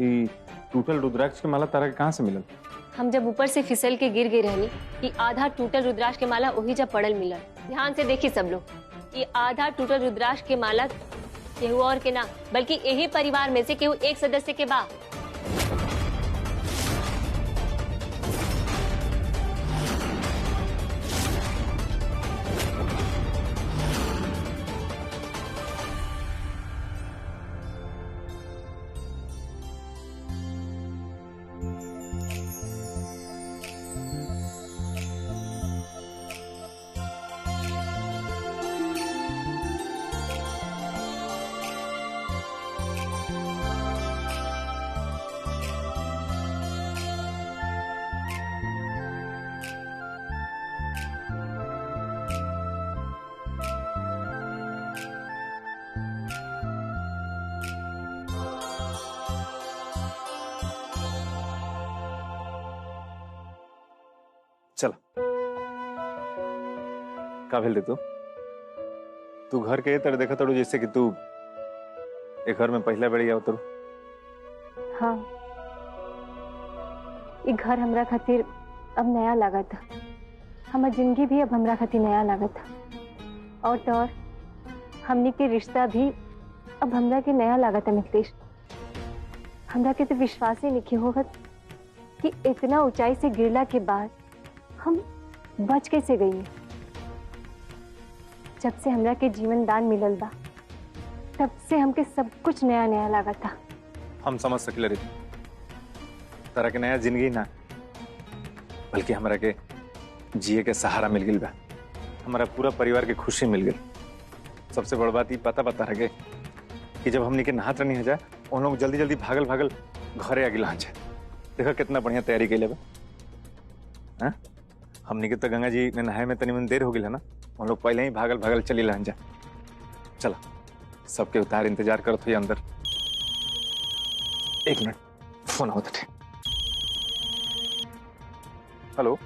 कि टूटल रुद्राक्ष के माला तारा के कहाँ से मिलल? हम जब ऊपर से फिसल के गिर गए रहनी कि आधा टूटल रुद्राक्ष के माला वही जब पड़ल मिलल। ध्यान से देखी सब लोग, ये आधा टूटल रुद्राक्ष के माला केहू और के ना बल्कि यही परिवार में से केहू एक सदस्य के बा। चल का भेल रे तू घर के तरह देखा तड़ू जैसे कि तू एक घर में पहला बेड़ी आओ तड़ू। हाँ, ये घर हमरा खातिर अब नया लागत था, हमार जिंदगी भी अब हमरा खातिर नया लागत था और तो और हमनी के रिश्ता भी अब हमरा के नया लागत है। मिथिलेश, हमरा के तो विश्वास ही नहीं होगत कि इतना ऊंचाई से गिरला के बाद हम बच कैसे गई हैं। जब से हमरा के जीवन दान मिलल बा तब से हमके सब कुछ नया नया लागत था। हम समझ सकले रे, तारा के नया जिंदगी ना बल्कि हमरा के जिए के सहारा मिल गई बा, हमारा पूरा परिवार के खुशी मिल गई। सबसे बड़ बात ये पता रहे कि जब हमनी के नहात रहनी है जा उन लोग जल्दी जल्दी भागल भागल घरे आगे ला जाए। देखा कितना बढ़िया तैयारी कैले बा। हाँ? हमनी के तो गंगा जी में नहाए में तनी मन देर हो गई है ना, हम लोग पहले ही भागल भागल चली ला जा। चला सबके उतार इंतजार करत हुई अंदर। एक मिनट फोन होता थे। हेलो,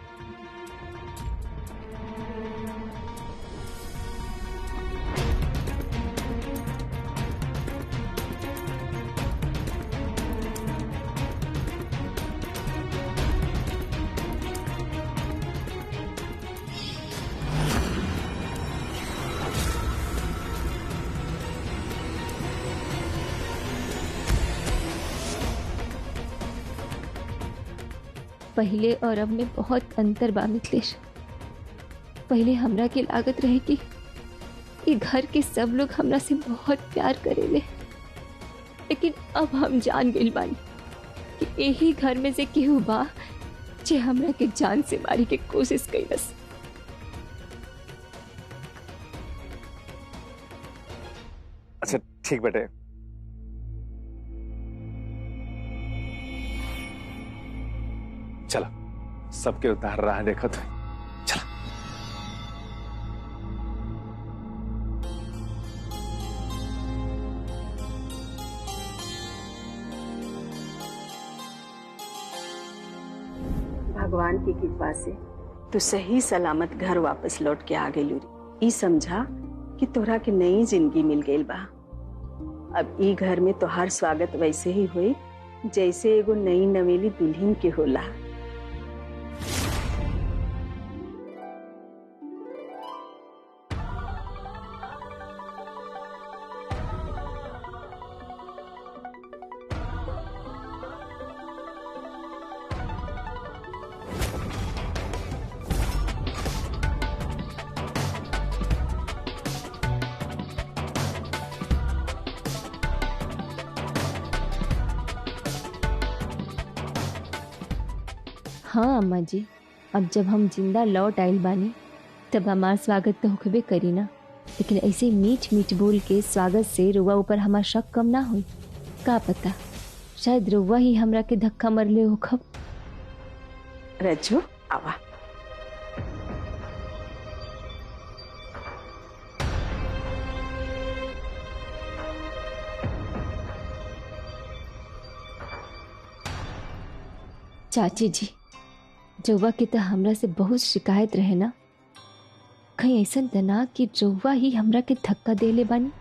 पहले और अब में बहुत अंतर बा मिथिलेश। पहले हमरा के लागत रहे कि ये घर के सब लोग हमरा से बहुत प्यार करेले, लेकिन अब हम जान गइल बानी कि यही घर में से केहू बा जे हमरा के जान से मारी के कोशिश कइलस। अच्छा ठीक बेटे, चला सबके उतार रहा है देखो तो। चला भगवान की कृपा से तू सही सलामत घर वापस लौट के आ गई। ई समझा कि तोरा के नई जिंदगी मिल गई बा। अब ई घर में तोहार स्वागत वैसे ही हुई जैसे एगो नई नवेली दुल्हन के होला। हाँ अम्मा जी, अब जब हम जिंदा लौट आइल बानी तब हमार स्वागत तो होखबे करी ना, लेकिन ऐसे मीठ मीठ बोल के स्वागत से रुआ ऊपर हमार शक कम ना हुई। का पता शायद रुआ ही हमरा के धक्का मरले होखब। रज्जू आवा। चाची जी, जौवा के तो हमरा से बहुत शिकायत रहे ना, कहीं ऐसा त ना कि जौवा ही हमरा के धक्का देले बानी।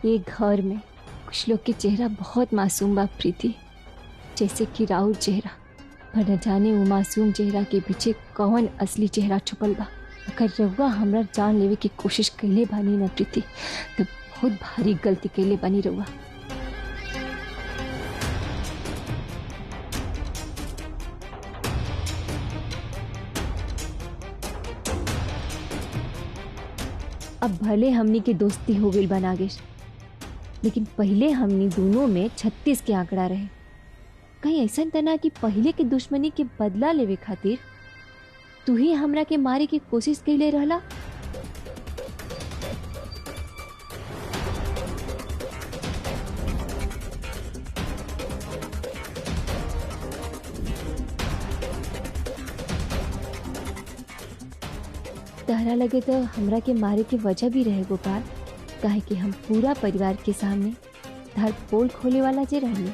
ये घर में कुछ लोग के चेहरा बहुत मासूम बा प्रीति, जैसे कि राहुल चेहरा। पर न जाने वो मासूम चेहरा के पीछे कौन असली चेहरा छुपल बा। अगर रउआ हमरा जान लेवे की कोशिश कैले बानी न प्रीति, तो बहुत भारी गलती कैले बानी रउआ। अब भले हमनी के दोस्ती हो गई बा नागेश, लेकिन पहले हमनी दोनों में 36 के आंकड़ा रहे। कहीं ऐसा तना कि पहले के दुश्मनी के बदला लेवे खातिर तू ही हमरा के मारे की कोशिश कैले रहला। तहरा लगे तो हमरा के मारे के वजह भी रहे गोपाल, काहे कि हम पूरा परिवार के सामने धर पोल खोले वाला जे रहनी।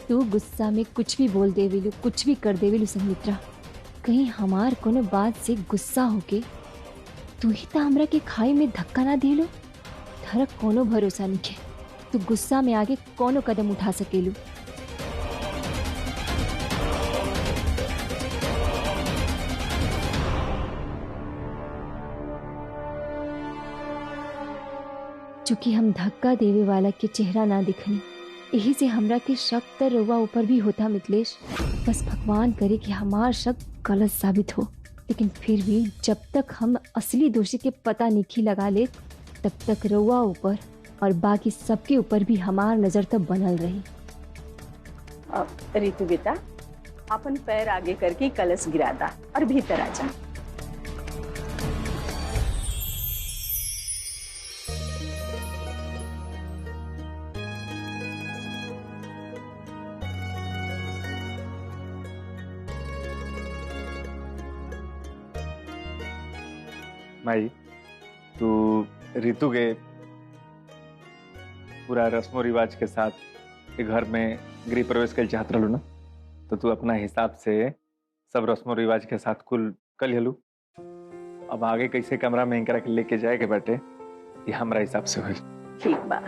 तू गुस्सा में कुछ भी बोल देवेलू, कुछ भी कर देवेलू संमित्रा। कहीं हमार कोनो बात से गुस्सा होके तू ही तो हमरा के खाई में धक्का ना दिलो। थारा कोनो भरोसा नहीं है तू गुस्सा में आगे कोनो कदम उठा सकेलू। चूंकि हम धक्का देवे वाला के चेहरा ना दिखनी, यही से हमरा के शक त रउआ ऊपर भी होता मिथिलेश। बस भगवान करे कि हमार शक गलत साबित हो, लेकिन फिर भी जब तक हम असली दोषी के पता नहीं लगा ले, तब तक रउआ ऊपर और बाकी सबके ऊपर भी हमार नजर तब बनल रही। रितु बेटा, अपन पैर आगे करके कलश गिरा दा और भीतर आ जा। माई, तू रितु के पूरा रस्मो रिवाज के साथ घर में गृह प्रवेश कर चाहत रहलू ना, तो तू अपना हिसाब से सब रस्मो रिवाज के साथ कुल कल हेलू। अब आगे कैसे कमरा में इनकरा के लेके जाए के बाटे, ये हमरा हिसाब से हुई। ठीक बा।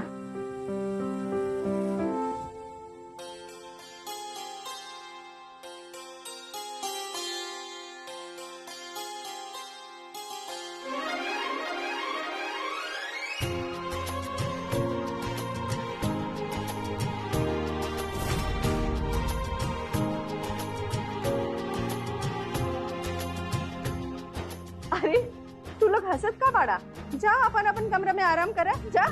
अरे तू लोग हंसत का बाड़ा? जा अपन अपन कमरा में आराम करा, जा।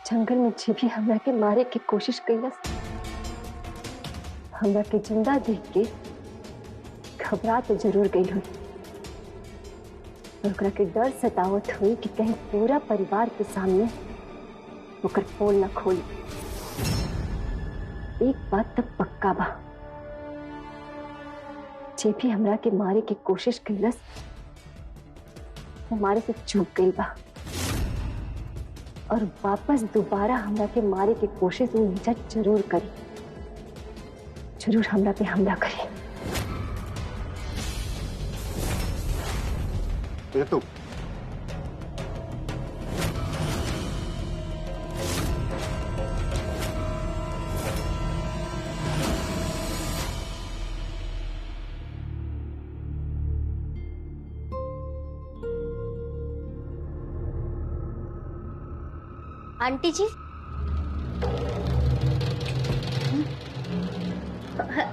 जंगल में जे भी हमरा के मारे की कोशिश कैलस, हमरा के जिंदा देख के घबरा तो जरूर गई हुई। ओकरा के डर सतावत हुई कि कहीं पूरा परिवार के सामने ओकर पोल न खोली। एक बात तब पक्का बा, जे भी हमरा के मारे की कोशिश कैलस वो मारे से चूक गई बा, और वापस दोबारा हमरा के मारे की कोशिश वो निजा जरूर करी, जरूर हमरा पे हमला करी। रितु, आंटी जी।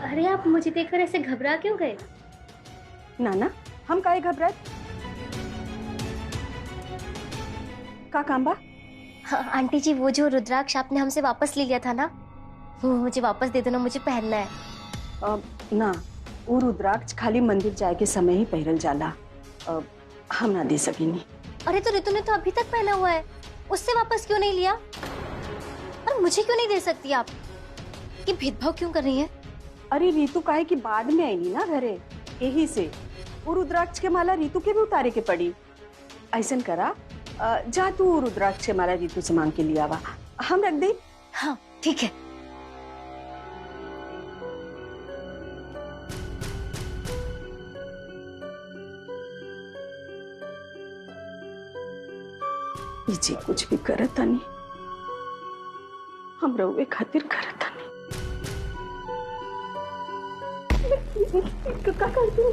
अरे आप मुझे देखकर ऐसे घबरा क्यों गए? नाना, हम काहे घबराए? का काम बा? हाँ, आंटी जी वो जो रुद्राक्ष आपने हमसे वापस ले लिया था ना, वो मुझे वापस दे दो ना, मुझे पहनना है। ना, वो रुद्राक्ष खाली मंदिर जाए के समय ही पहनल जाला। हम ना दे सकेंगे। अरे तो रितु ने तो अभी तक पहना हुआ है, उससे वापस क्यों नहीं लिया? और मुझे क्यों नहीं दे सकती आप? ये भेदभाव क्यों कर रही है? अरे रीतु काहे की बाद में आईली ना घरे, यही से वो रुद्राक्ष के माला रीतु के भी उतारे के पड़ी। ऐसन करा, जा तू रुद्राक्ष के माला रीतु से मांग के लिया वा, हम रख दे। हाँ ठीक है। जी कुछ भी करता नहीं, हम रहुए खातिर करता नहीं। का करती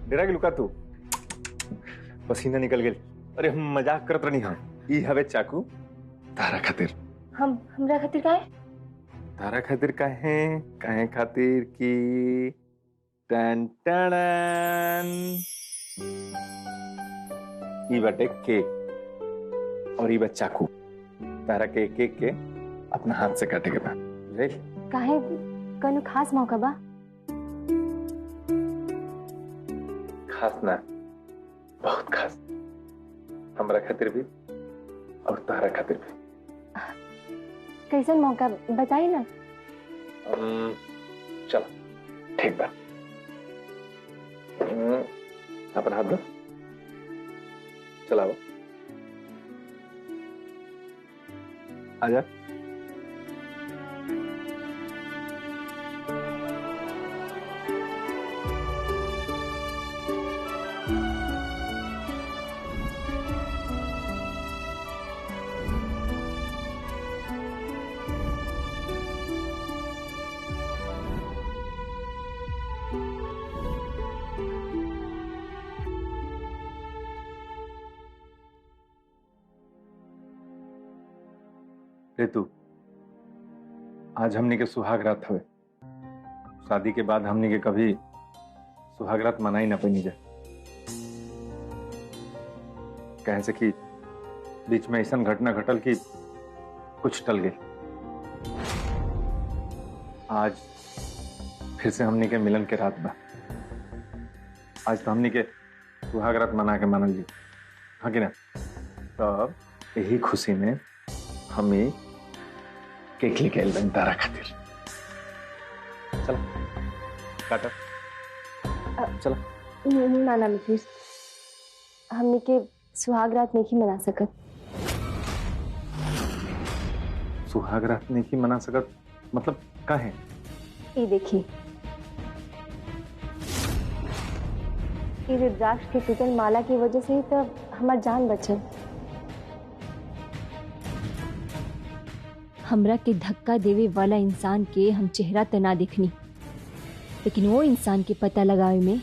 डेरा के लुका तू पसीना निकल गेल। अरे हम मजाक करत रही। हाँ, ई हवे चाकू तारा खातिर। हमरा खातिर का है? तारा खातिर काहे काहे खातिर की टन टन ई बाटे केक और ई बा चाकू। तारा के केक के अपना हाथ से काटे के बा। बुझाई? काहे कनु खास मौका बा? खास ना, बहुत खास। हमरा खातिर भी और तारा खातिर भी। कैसन मौका बताई ना। चलो ठीक बा। अपन हाथ दो, चलाओ। आजा। ऋतु, आज हमनी के सुहाग रात हवे। शादी के बाद हमनी के कभी सुहाग रात मनाई ना पैनी जाए, कहे से कि बीच में ऐसा घटना घटल कि कुछ टल गई। आज फिर से हमनी के मिलन के रात बा। आज तो हमनी के सुहाग रात मना के मानल जी, हाँ कि ना? तब यही खुशी में हमें केक लेके आइल बानी तारा खातिर। चलो काटा। चलो। ना ना प्लीज, हमने के सुहाग रात नहीं मना सकत। सुहाग रात नहीं मना सकत मतलब काहे? ये देखिए, ये रुद्राक्ष के टूटल माला की वजह से ही तो हमार जान बचल। हमरा के धक्का देवे वाला इंसान के हम चेहरा तना देखनी, लेकिन वो इंसान के पता लगावे में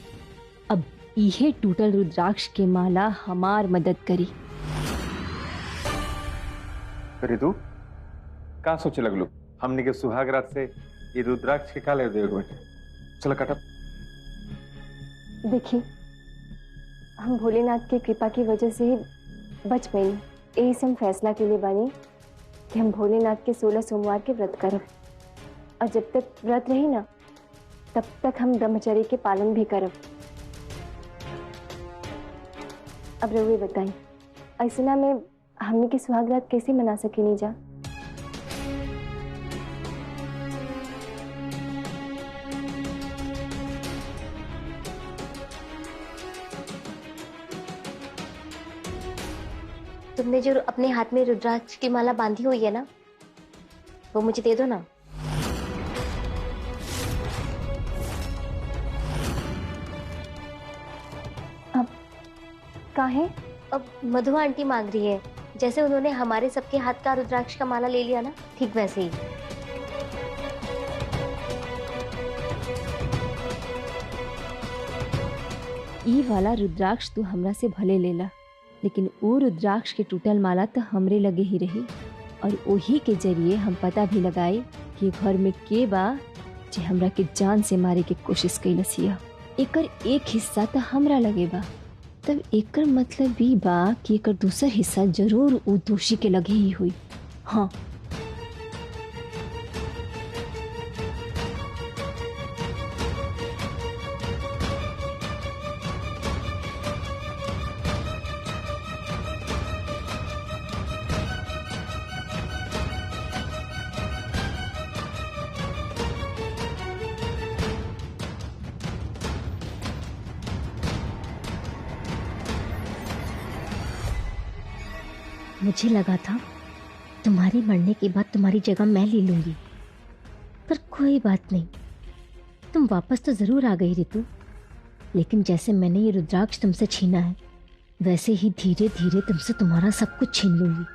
अब इहे टूटल रुद्राक्ष के माला हमार मदद करी। ऋतु, का सोचे लगलू? हमने के सुहाग रात से ये रुद्राक्ष के का ले देवे बेटे? चलो काटा। देखिए, हम भोलेनाथ की कृपा की वजह से ही बच पाए। यही से हम फैसला के लिए बानी कि हम भोलेनाथ के 16 सोमवार के व्रत करब, और जब तक व्रत रही ना तब तक हम ब्रह्मचर्य के पालन भी करब। अब रहुए बताई, ऐसना में हमने की सुहाग रात कैसे मना सके नहीं जा? तुमने जो अपने हाथ में रुद्राक्ष की माला बांधी हुई है ना, वो मुझे दे दो ना। अब काहे? अब मधु आंटी मांग रही है, जैसे उन्होंने हमारे सबके हाथ का रुद्राक्ष का माला ले लिया ना, ठीक वैसे ही। ई वाला रुद्राक्ष तू हमरा से भले लेला, लेकिन वो रुद्राक्ष के टूटल माला तो हमरे लगे ही रही और वही के जरिए हम पता भी लगाए कि घर में के बा जे हमरा के जान से मारे के कोशिश कैलसिया। एकर एक हिस्सा तो हमरा लगे बा, तब एकर मतलब भी बा कि एकर दूसर हिस्सा जरूर वो दोषी के लगे ही हुई। हाँ, मुझे लगा था तुम्हारे मरने के बाद तुम्हारी जगह मैं ले लूंगी, पर कोई बात नहीं, तुम वापस तो जरूर आ गई रितु। लेकिन जैसे मैंने ये रुद्राक्ष तुमसे छीना है, वैसे ही धीरे धीरे तुमसे तुम्हारा सब कुछ छीन लूंगी।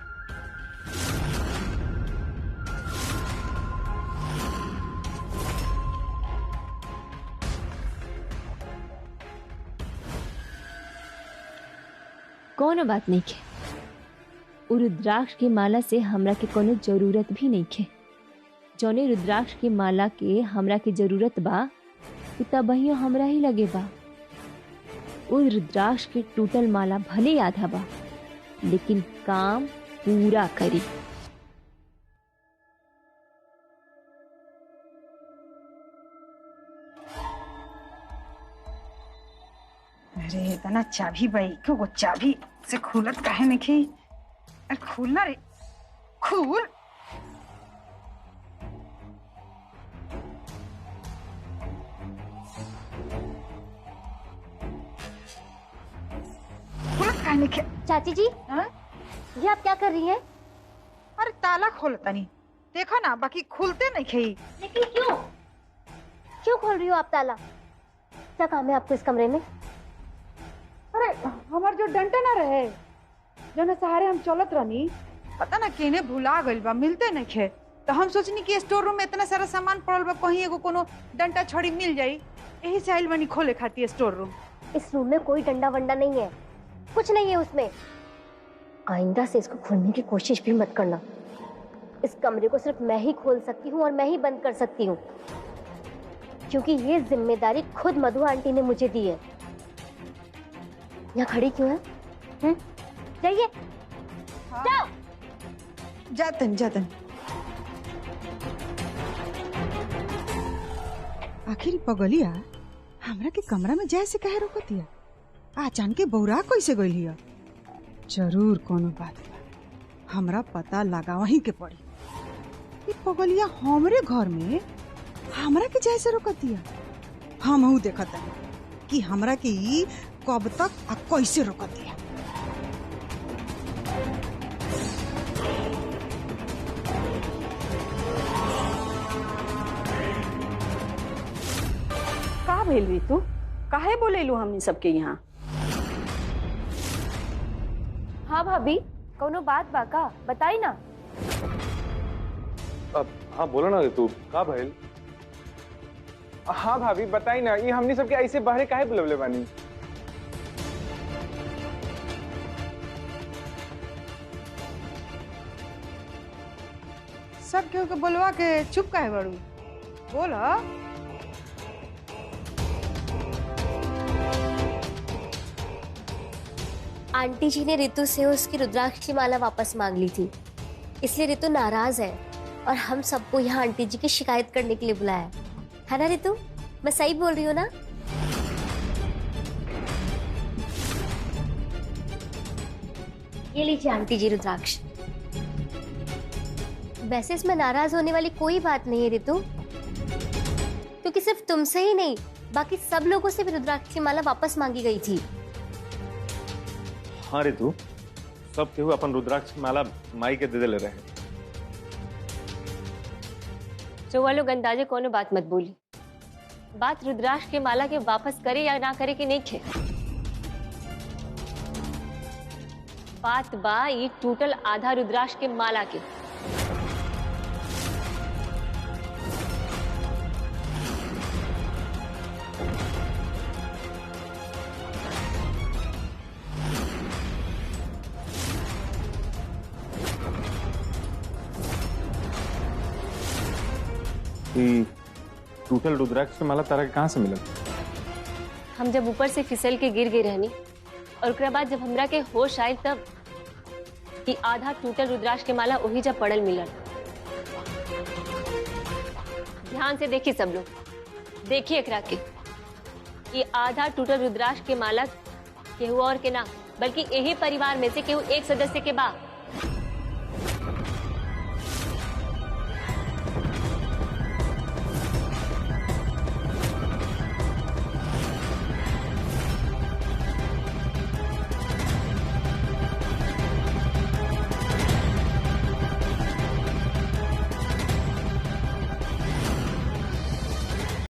कोनो बात नहीं है। उ रुद्राक्ष की माला से हमरा के कोनो जरूरत भी नहीं है। जौने रुद्राक्ष की माला के हमरा के जरूरत बा उ तबहियो हमरा ही लगे बा। उ रुद्राक्ष के टूटल माला भले आधा बा, लेकिन काम पूरा करी। अरे इतना चाबी भाई क्यों चाबी से खुलत काहे नहीं? अरे खुलना रे, खुल। खुलत काहे नहीं? चाची जी, हाँ? ये आप क्या कर रही हैं? अरे ताला खोलता नहीं, देखो ना, बाकी खुलते नहीं खेई। लेकिन क्यों क्यों खोल रही हो आप ताला? क्या काम है आपको इस कमरे में? अरे हमार जो डंटा ना रहे जो ना सहारे हम चलत रहनी, पता ना केने भुला गइल बा, मिलते नहीं खे। तो हम सोचनी कि स्टोर रूम में इतना सारा सामान पड़ल बा, कहीं एगो कोनो डंटा छड़ी मिल जाई, यही से आइल बनी खोले खाती स्टोर रूम। इस रूम में कोई डंडा वंडा नहीं है, कुछ नहीं है उसमें। आइंदा से इसको खोलने की कोशिश भी मत करना। इस कमरे को सिर्फ मैं ही खोल सकती हूँ और मैं ही बंद कर सकती हूँ, क्योंकि ये जिम्मेदारी खुद मधु आंटी ने मुझे दी है। यहाँ खड़ी क्यों है? जाइए, जाओ। जातन जातन। आखिर पगलिया हमरा के कमरा में जाए से कहे रोकतिया? अचानक के बौरा कैसे गइल हिया? जरूर कोनो बात बा, हमरा पता लगावा ही के पड़ी। ये पगलिया हमरे घर में हमरा के जाए से रोकतिया। हमहू देखता कि हमरा के ई कब तक आ कैसे रोकतिया। का भेल रितु? काहे बोलेलू हमनी सबके यहाँ? हाँ भाभी, कोनो बात बा का? बताई ना। हाँ बोलो ना तू, का भइल? हाँ भाभी बताई ना, ये हमनी सबके ऐसे बाहरे काहे बुलवले बानी? सब केहू के बोलवा के चुप काहे बड़ू? बोला। आंटी जी ने रितु से उसकी रुद्राक्ष की माला वापस मांग ली थी, इसलिए रितु नाराज है और हम सबको यहाँ आंटी जी की शिकायत करने के लिए बुलाया है ना रितु? मैं सही बोल रही हूँ ना? ये लीजिए आंटी जी रुद्राक्ष। वैसे इसमें नाराज होने वाली कोई बात नहीं है रितु, क्योंकि सिर्फ तुमसे ही नहीं बाकी सब लोगों से भी रुद्राक्ष की माला वापस मांगी गई थी। हाँ रितु, सब केहू अपन रुद्राक्ष की माला माई के दे देले रहे। चौवा लोग अंदाजे कोनो बात मत बोली। बात रुद्राक्ष के माला के वापस करे या ना करे की नहीं है। बात बा ये टूटल आधा रुद्राक्ष के माला के। ये टूटल रुद्राक्ष की माला तारा के कहाँ से मिलल? हम जब ऊपर से फिसल के गिर गई रहनी और उसके बाद जब हमरा के होश आयल तब कि आधा टूटल रुद्राक्ष के माला वही जब पड़ल मिलल। ध्यान से देखिए सब लोग, देखिए एकरा के, ये आधा टूटल रुद्राक्ष के माला केहू और के ना बल्कि यही परिवार में से केहू एक सदस्य के बा।